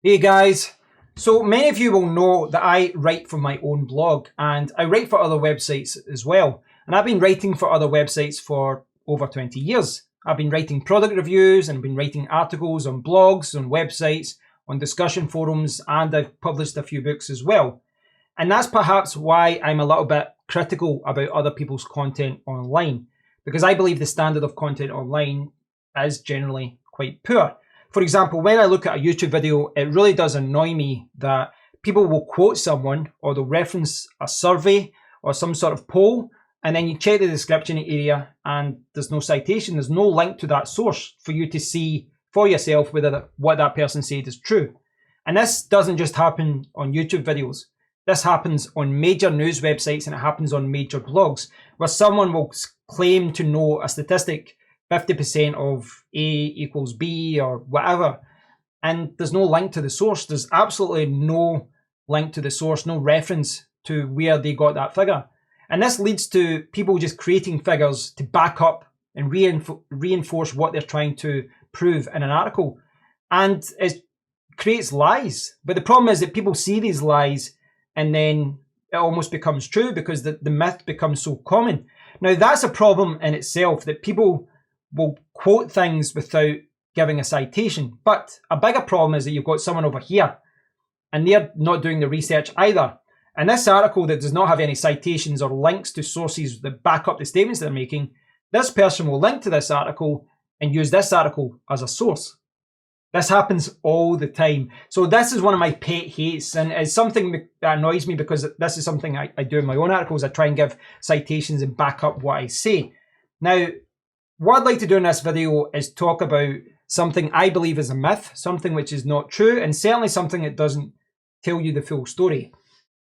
Hey guys, so many of you will know that I write for my own blog and I write for other websites as well. And I've been writing for other websites for over 20 years. I've been writing product reviews and been writing articles on blogs, on websites, on discussion forums, and I've published a few books as well. And that's perhaps why I'm a little bit critical about other people's content online, because I believe the standard of content online is generally quite poor. For example, when I look at a YouTube video, it really does annoy me that people will quote someone or they'll reference a survey or some sort of poll, and then you check the description area and there's no citation, there's no link to that source for you to see for yourself whether what that person said is true. And this doesn't just happen on YouTube videos. This happens on major news websites and it happens on major blogs where someone will claim to know a statistic 50% of A equals B or whatever, and there's no link to the source. There's absolutely no link to the source, no reference to where they got that figure. And this leads to people just creating figures to back up and reinforce what they're trying to prove in an article. And it creates lies. But the problem is that people see these lies and then it almost becomes true because the myth becomes so common. Now, that's a problem in itself, that people will quote things without giving a citation. But a bigger problem is that you've got someone over here and they're not doing the research either. And this article that does not have any citations or links to sources that back up the statements they're making, this person will link to this article and use this article as a source. This happens all the time. So this is one of my pet hates, and it's something that annoys me because this is something I do in my own articles. I try and give citations and back up what I say. Now, what I'd like to do in this video is talk about something I believe is a myth, something which is not true, and certainly something that doesn't tell you the full story.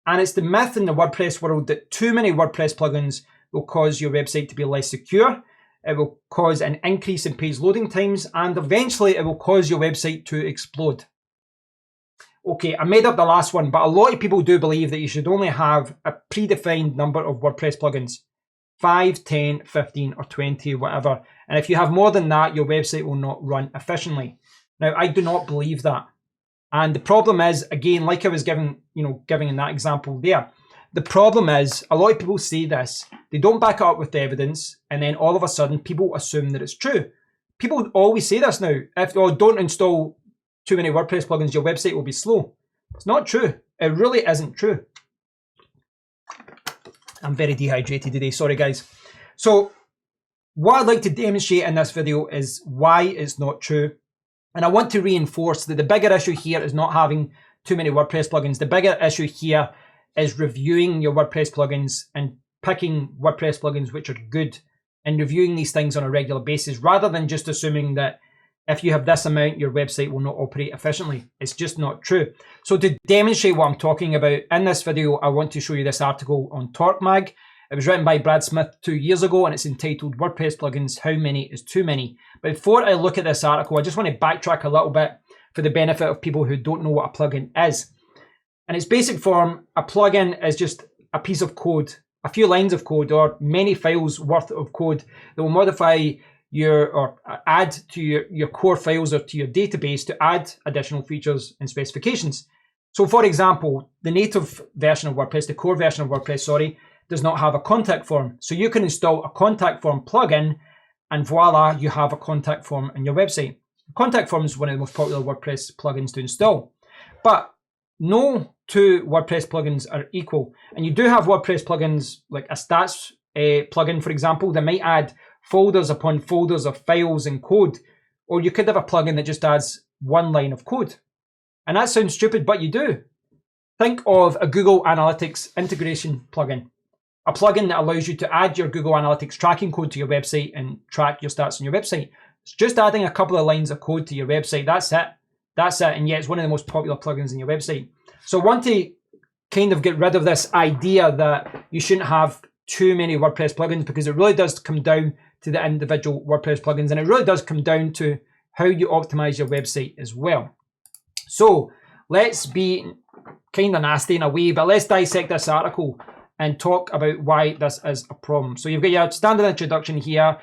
And it's the myth in the WordPress world that too many WordPress plugins will cause your website to be less secure. It will cause an increase in page loading times, and eventually it will cause your website to explode. Okay, I made up the last one, but a lot of people do believe that you should only have a predefined number of WordPress plugins. 5, 10, 15, or 20, whatever. And if you have more than that, your website will not run efficiently. Now, I do not believe that. And the problem is, again, like I was giving in that example there, the problem is a lot of people say this, they don't back it up with the evidence, and then all of a sudden people assume that it's true. People always say this now, don't install too many WordPress plugins, your website will be slow. It's not true. It really isn't true. I'm very dehydrated today, sorry guys. So what I'd like to demonstrate in this video is why it's not true. And I want to reinforce that the bigger issue here is not having too many WordPress plugins. The bigger issue here is reviewing your WordPress plugins and picking WordPress plugins which are good and reviewing these things on a regular basis rather than just assuming that if you have this amount, your website will not operate efficiently. It's just not true. So to demonstrate what I'm talking about in this video, I want to show you this article on TorqueMag. It was written by Brad Smith 2 years ago and it's entitled WordPress Plugins, How Many is Too Many? But before I look at this article, I just want to backtrack a little bit for the benefit of people who don't know what a plugin is. In its basic form, a plugin is just a piece of code, a few lines of code or many files worth of code that will modify or add to your core files or to your database to add additional features and specifications. So for example, the native version of WordPress, the core version of WordPress, sorry, does not have a contact form. So you can install a contact form plugin and voila, you have a contact form in your website. Contact form is one of the most popular WordPress plugins to install. But no two WordPress plugins are equal. And you do have WordPress plugins like a stats plugin, for example, that might add folders upon folders of files and code. Or you could have a plugin that just adds one line of code. And that sounds stupid, but you do. Think of a Google Analytics integration plugin. A plugin that allows you to add your Google Analytics tracking code to your website and track your stats on your website. It's just adding a couple of lines of code to your website. That's it. That's it. And yet it's one of the most popular plugins in your website. So I want to kind of get rid of this idea that you shouldn't have too many WordPress plugins, because it really does come down to the individual WordPress plugins, and it really does come down to how you optimize your website as well. So let's be kind of nasty in a way, but let's dissect this article and talk about why this is a problem. So you've got your standard introduction here.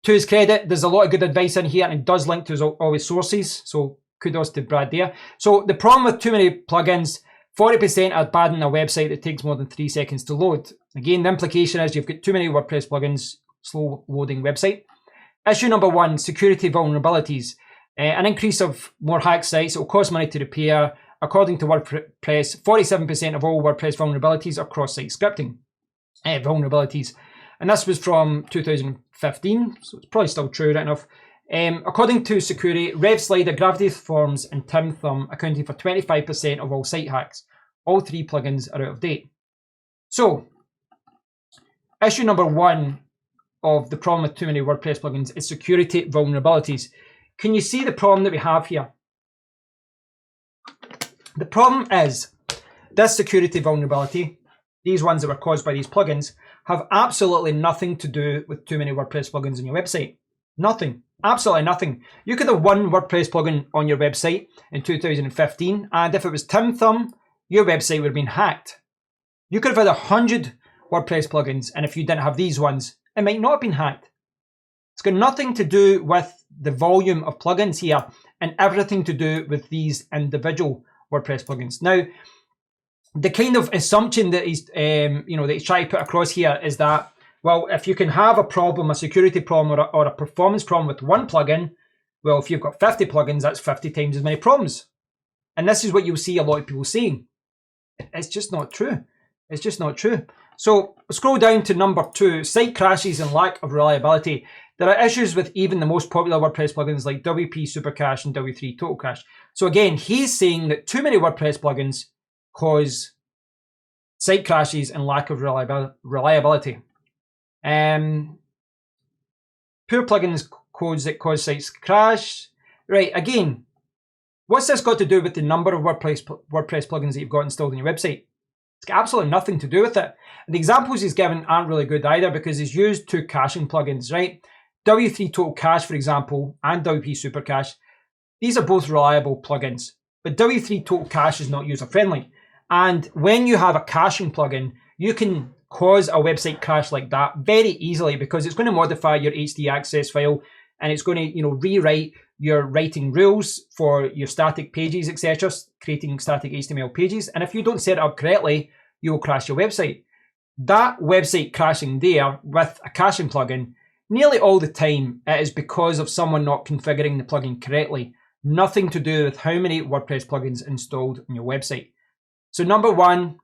To his credit, there's a lot of good advice in here and it does link to all his sources. So kudos to Brad there. So the problem with too many plugins, 40% are bad on a website that takes more than 3 seconds to load. Again, the implication is you've got too many WordPress plugins, slow loading website. Issue number 1, security vulnerabilities. An increase of more hacked sites, it will cost money to repair. According to WordPress, 47% of all WordPress vulnerabilities are cross-site scripting vulnerabilities. And this was from 2015, so it's probably still true right enough. According to security, RevSlider, Gravity Forms, and Tim Thumb accounting for 25% of all site hacks. All 3 plugins are out of date. So, issue number 1 of the problem with too many WordPress plugins is security vulnerabilities. Can you see the problem that we have here? The problem is this security vulnerability, these ones that were caused by these plugins, have absolutely nothing to do with too many WordPress plugins on your website. Nothing. Absolutely nothing. You could have one WordPress plugin on your website in 2015, and if it was Tim Thumb, your website would have been hacked. You could have had 100 WordPress plugins, and if you didn't have these ones, it might not have been hacked. It's got nothing to do with the volume of plugins here, and everything to do with these individual WordPress plugins. Now, the kind of assumption that he's, that he's trying to put across here is that, well, if you can have a problem, a security problem or a performance problem with one plugin, well, if you've got 50 plugins, that's 50 times as many problems. And this is what you'll see a lot of people saying. It's just not true. It's just not true. So scroll down to number 2, site crashes and lack of reliability. There are issues with even the most popular WordPress plugins like WP Super Cache and W3 Total Cache. So again, he's saying that too many WordPress plugins cause site crashes and lack of reliability. Poor plugins codes that cause sites crash. Right, again, what's this got to do with the number of WordPress plugins that you've got installed on your website? It's got absolutely nothing to do with it. And the examples he's given aren't really good either because he's used 2 caching plugins, right? W3 Total Cache, for example, and WP Super Cache. These are both reliable plugins, but W3 Total Cache is not user-friendly. And when you have a caching plugin, you can cause a website crash like that very easily because it's going to modify your HD access file and it's going to, rewrite your writing rules for your static pages, etc., creating static HTML pages. And if you don't set it up correctly, you will crash your website. That website crashing there with a caching plugin, nearly all the time, it is because of someone not configuring the plugin correctly. Nothing to do with how many WordPress plugins installed on your website. So issue number 1,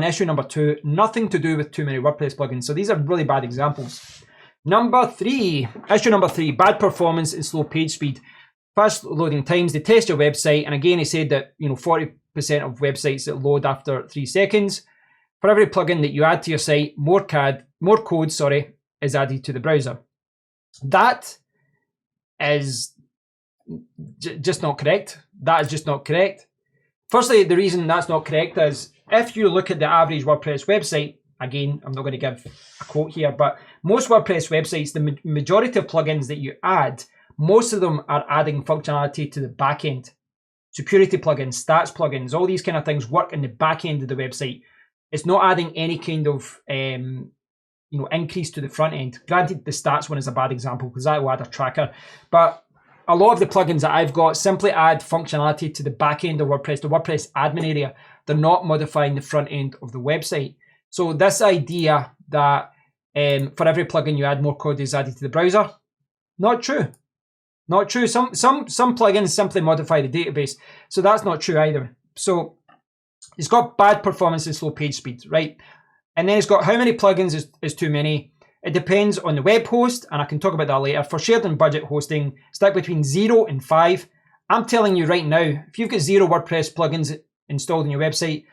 issue number 2, nothing to do with too many WordPress plugins. So these are really bad examples. Issue number 3, bad performance and slow page speed. Fast loading times, they test your website. And again, he said that 40% of websites that load after 3 seconds. For every plugin that you add to your site, more code is added to the browser. That is just not correct. That is just not correct. Firstly, the reason that's not correct is if you look at the average WordPress website, again, I'm not going to give a quote here, but most WordPress websites, the majority of plugins that you add, most of them are adding functionality to the back end. Security plugins, stats plugins, all these kind of things work in the back end of the website. It's not adding any kind of increase to the front end. Granted, the stats one is a bad example because that will add a tracker, but a lot of the plugins that I've got simply add functionality to the back end of WordPress, the WordPress admin area. They're not modifying the front end of the website. So this idea that for every plugin you add, more code is added to the browser, not true. Not true. Some plugins simply modify the database. So that's not true either. So it's got bad performance and slow page speed, right? And then it's got how many plugins is too many. It depends on the web host, and I can talk about that later. For shared and budget hosting, stick between 0 and 5. I'm telling you right now, if you've got 0 WordPress plugins installed on your website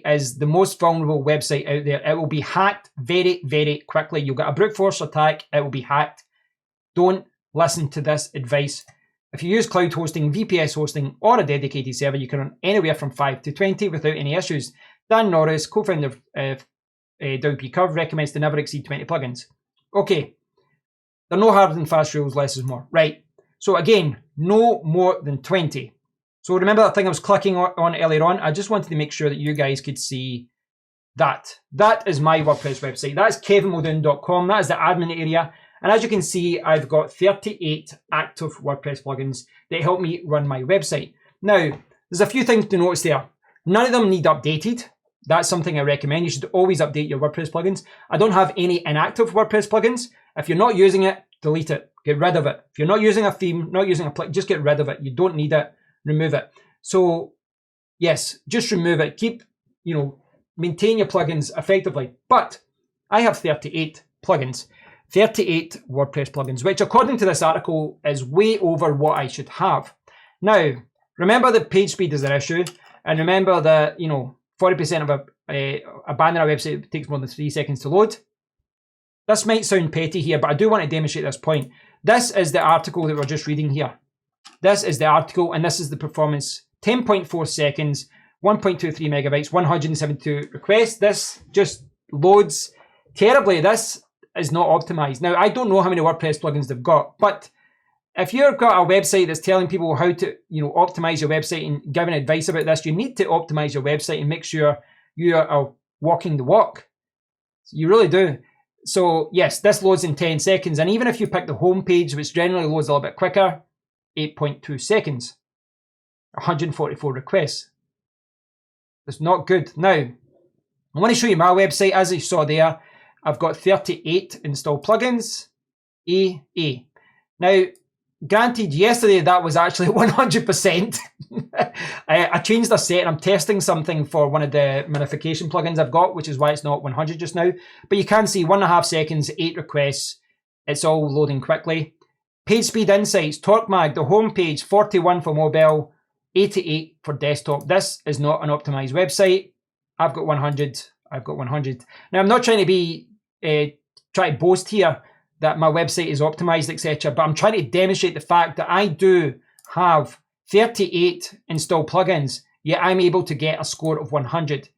is the most vulnerable website out there. It will be hacked very, very quickly. You'll get a brute force attack. It will be hacked. Don't listen to this advice. If you use cloud hosting, VPS hosting, or a dedicated server, you can run anywhere from 5 to 20 without any issues. Dan Norris, co-founder of WP Curve, recommends to never exceed 20 plugins. Okay, there are no hard and fast rules, less is more. Right, so again, no more than 20. So remember that thing I was clicking on earlier on? I just wanted to make sure that you guys could see that. That is my WordPress website. That is kevinmuldoon.com. That is the admin area. And as you can see, I've got 38 active WordPress plugins that help me run my website. Now, there's a few things to notice there. None of them need updated. That's something I recommend. You should always update your WordPress plugins. I don't have any inactive WordPress plugins. If you're not using it, delete it. Get rid of it. If you're not using a theme, not using a plugin, just get rid of it. You don't need it. Remove it. So yes, just remove it. Keep, maintain your plugins effectively. But I have 38 plugins, 38 WordPress plugins, which according to this article is way over what I should have. Now, remember that page speed is an issue, and remember that 40% of a banner on a website takes more than 3 seconds to load. This might sound petty here, but I do want to demonstrate this point. This is the article that we're just reading here. This is the article, and this is the performance. 10.4 seconds, 1.23 megabytes, 172 requests. This just loads terribly. This is not optimized. Now, I don't know how many WordPress plugins they've got, but if you've got a website that's telling people how to, optimize your website and giving advice about this, you need to optimize your website and make sure you are walking the walk. You really do. So yes, this loads in 10 seconds. And even if you pick the home page, which generally loads a little bit quicker, 8.2 seconds, 144 requests. It's not good. Now, I want to show you my website. As you saw there, I've got 38 installed plugins, A. Now, granted, yesterday that was actually 100%. I changed the set and I'm testing something for one of the minification plugins I've got, which is why it's not 100 just now. But you can see 1.5 seconds, 8 requests. It's all loading quickly. Page speed insights, TorqueMag, the home page, 41 for mobile, 88 for desktop. This is not an optimized website. I've got 100. I've got 100. Now, I'm not trying to be try to boast here that my website is optimized, etc. But I'm trying to demonstrate the fact that I do have 38 installed plugins, yet I'm able to get a score of 100.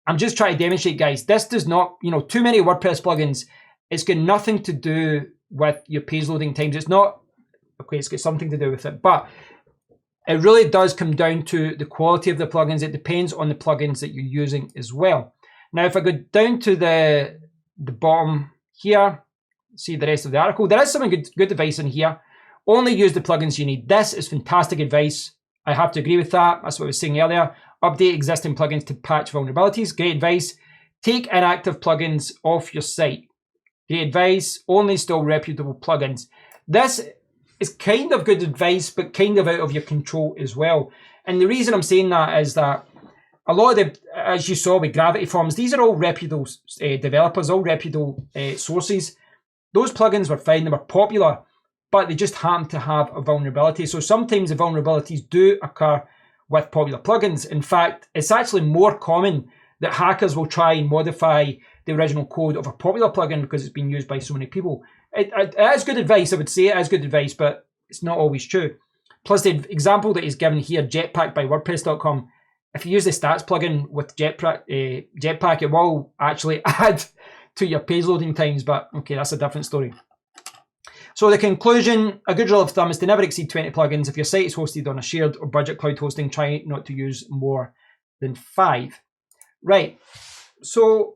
I'm just trying to demonstrate, guys, this does not, too many WordPress plugins. It's got nothing to do with your page loading times. It's not, okay, it's got something to do with it, but it really does come down to the quality of the plugins. It depends on the plugins that you're using as well. Now, if I go down to the bottom here, see the rest of the article, there is some good advice in here. Only use the plugins you need. This is fantastic advice. I have to agree with that. That's what I was saying earlier. Update existing plugins to patch vulnerabilities. Great advice. Take inactive plugins off your site. Great advice. Only install reputable plugins. This is kind of good advice, but kind of out of your control as well. And the reason I'm saying that is that a lot of the, as you saw with Gravity Forms, these are all reputable developers, all reputable sources. Those plugins were fine, they were popular, but they just happen to have a vulnerability. So sometimes the vulnerabilities do occur with popular plugins. In fact, it's actually more common that hackers will try and modify the original code of a popular plugin because it's been used by so many people. It is good advice, I would say. It is good advice, but it's not always true. Plus, the example that is given here, Jetpack by WordPress.com, if you use the stats plugin with Jetpack, it will actually add to your page loading times, but okay, that's a different story. So the conclusion, a good rule of thumb is to never exceed 20 plugins. If your site is hosted on a shared or budget cloud hosting, try not to use more than 5. Right, so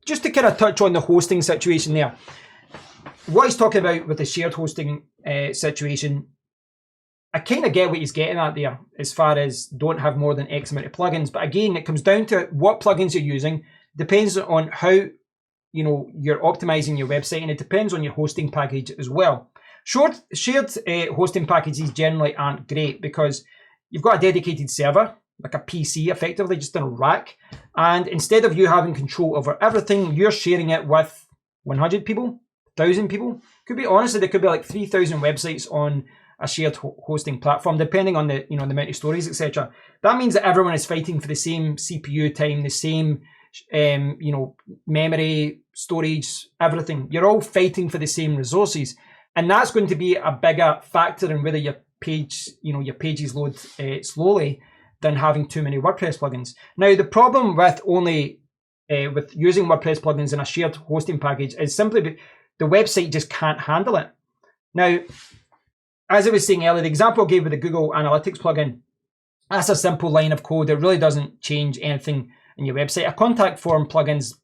just to kind of touch on the hosting situation there, what he's talking about with the shared hosting situation, I kind of get what he's getting at there as far as don't have more than X amount of plugins. But again, it comes down to what plugins you're using. Depends on how you're optimizing your website, and it depends on your hosting package as well. Shared hosting packages generally aren't great because you've got a dedicated server, like a PC effectively, just in a rack. And instead of you having control over everything, you're sharing it with 100 people, 1,000 people. Could be, honestly, there could be like 3,000 websites on a shared hosting platform, depending on the the amount of stories, etc. That means that everyone is fighting for the same CPU time, the same memory, storage, everything. You're all fighting for the same resources, and that's going to be a bigger factor in whether your page, your pages load slowly than having too many WordPress plugins. Now, the problem with with using WordPress plugins in a shared hosting package is simply the website just can't handle it. Now, as I was saying earlier, the example I gave with the Google Analytics plugin, that's a simple line of code. It really doesn't change anything in your website. A contact form plugins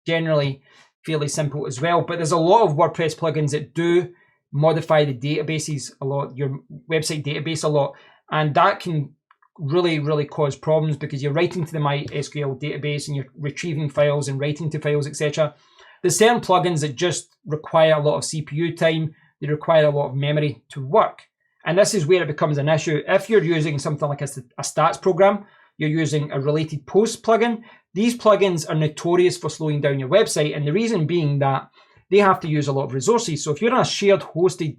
generally fairly simple as well. But there's a lot of WordPress plugins that do modify the databases a lot, your website database a lot, and that can really cause problems because you're writing to the MySQL database and you're retrieving files and writing to files, etc. There's certain plugins that just require a lot of CPU time. They require a lot of memory to work. And this is where it becomes an issue. If you're using something like a stats program, you're using a related post plugin, these plugins are notorious for slowing down your website. And the reason being that they have to use a lot of resources. So if you're in a shared hosted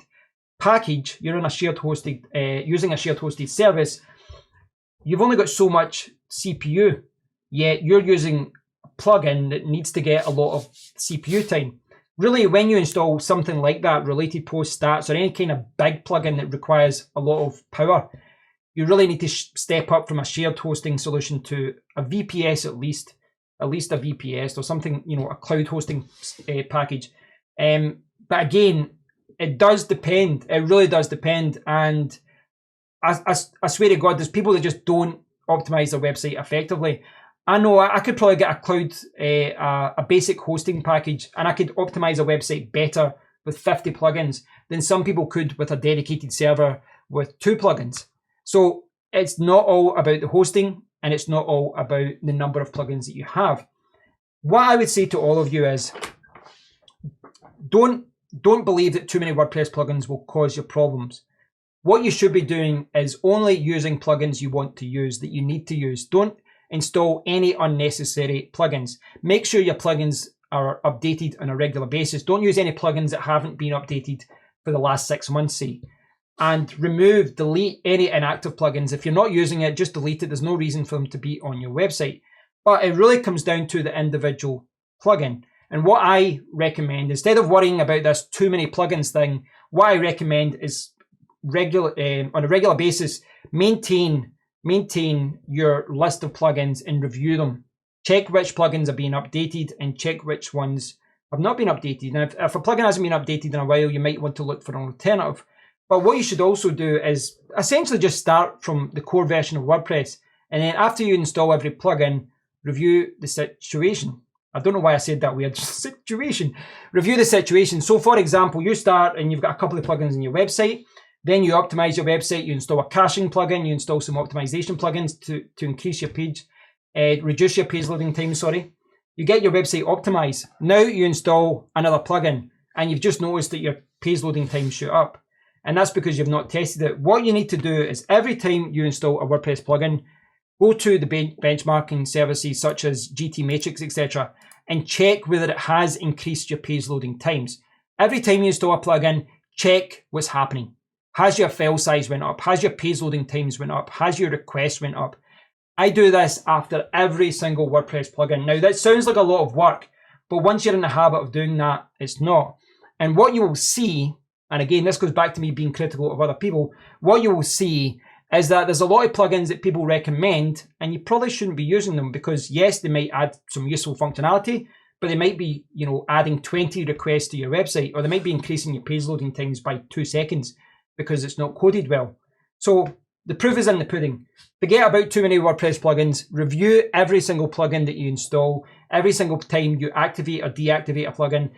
package, you're in a shared hosted, using a shared hosted service, you've only got so much CPU, yet you're using a plugin that needs to get a lot of CPU time. Really, when you install something like that, related post stats, or any kind of big plugin that requires a lot of power, you really need to step up from a shared hosting solution to a VPS at least a VPS or something, a cloud hosting package. But again, it does depend. It really does depend. And I swear to God, there's people that just don't optimize their website effectively. I know I could probably get a cloud, a basic hosting package, and I could optimize a website better with 50 plugins than some people could with a dedicated server with 2 plugins. So it's not all about the hosting, and it's not all about the number of plugins that you have. What I would say to all of you is, don't believe that too many WordPress plugins will cause you problems. What you should be doing is only using plugins you want to use, that you need to use. Don't install any unnecessary plugins. Make sure your plugins are updated on a regular basis. Don't use any plugins that haven't been updated for the last 6 months, say. And delete any inactive plugins. If you're not using it, just delete it. There's no reason for them to be on your website. But it really comes down to the individual plugin. And what I recommend, instead of worrying about this too many plugins thing, what I recommend is on a regular basis, maintain your list of plugins and review them. Check which plugins are being updated and check which ones have not been updated. And if a plugin hasn't been updated in a while, you might want to look for an alternative. But what you should also do is essentially just start from the core version of WordPress. And then after you install every plugin, review the situation. I don't know why I said that weird situation. Review the situation. So for example, you start and you've got a couple of plugins in your website. Then you optimize your website. You install a caching plugin. You install some optimization plugins to increase your page, reduce your page loading time, sorry. You get your website optimized. Now you install another plugin and you've just noticed that your page loading time shoot up. And that's because you've not tested it. What you need to do is every time you install a WordPress plugin, go to the benchmarking services such as GTmetrix, etc., and check whether it has increased your page loading times. Every time you install a plugin, check what's happening. Has your file size went up? Has your page loading times went up? Has your requests went up? I do this after every single WordPress plugin. Now that sounds like a lot of work, but once you're in the habit of doing that, it's not. And what you will see, and again, this goes back to me being critical of other people, what you will see is that there's a lot of plugins that people recommend and you probably shouldn't be using them because yes, they might add some useful functionality, but they might be, adding 20 requests to your website, or they might be increasing your page loading times by 2 seconds because it's not coded well. So the proof is in the pudding. Forget about too many WordPress plugins. Review every single plugin that you install. Every single time you activate or deactivate a plugin,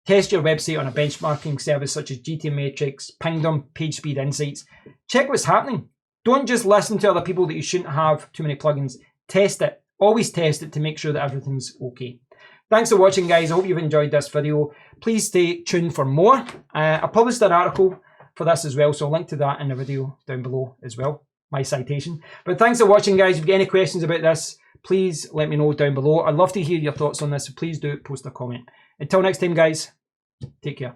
test your website on a benchmarking service such as GTmetrix, Pingdom, PageSpeed Insights. Check what's happening. Don't just listen to other people that you shouldn't have too many plugins. Test it. Always test it to make sure that everything's okay. Thanks for watching, guys. I hope you've enjoyed this video. Please stay tuned for more. I published an article for this as well, so I'll link to that in the video down below as well, my citation. But thanks for watching, guys. If you've got any questions about this, please let me know down below. I'd love to hear your thoughts on this, so please do post a comment. Until next time, guys, take care.